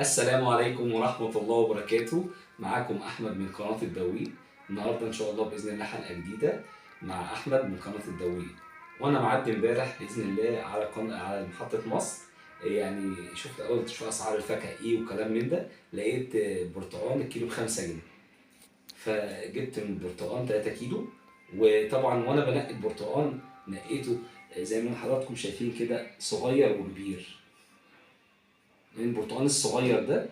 السلام عليكم ورحمة الله وبركاته. معاكم أحمد من قناة الدوي. النهاردة إن شاء الله بإذن الله حلقة جديدة مع أحمد من قناة الدوي. وأنا معدي امبارح بإذن الله على محطة مصر، يعني شفت أول شوية أسعار الفاكهة إيه وكلام من ده. لقيت برتقال الكيلو ب5 جنيه، فجبت من البرتقال 3 كيلو. وطبعا وأنا بنقي البرتقال نقيته زي ما حضراتكم شايفين كده، صغير وكبير. لأن البرتقال الصغير ده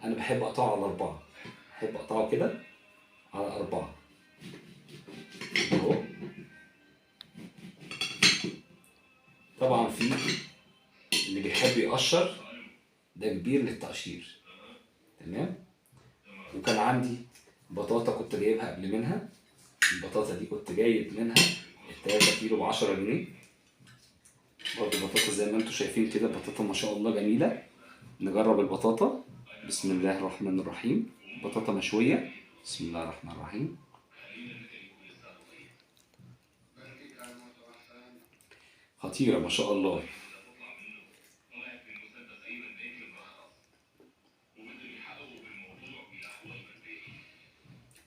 أنا بحب أقطعه على 4، بحب أقطعه كده على 4 أهو. طبعا في اللي بيحب يقشر، ده كبير للتقشير، تمام. وكان عندي بطاطا كنت جايبها قبل منها، البطاطا دي كنت جايب منها 3 كيلو ب10 جنيه. برضه بطاطا زي ما انتم شايفين كده، بطاطا ما شاء الله جميلة. نجرب البطاطا. بسم الله الرحمن الرحيم. بطاطا مشوية. بسم الله الرحمن الرحيم. خطيرة ما شاء الله.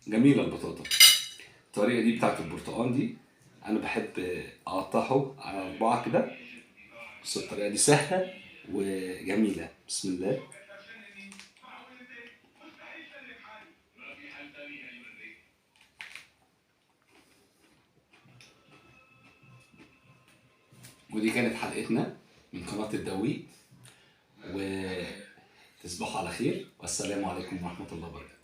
جميلة البطاطا. الطريقة دي بتاعت البرتقال دي أنا بحب أقطعه على 4 كده، بس الطريقة دي سهلة وجميلة. بسم الله. ودي كانت حلقتنا من قناة الدوي، وتصبحوا على خير، والسلام عليكم ورحمة الله وبركاته.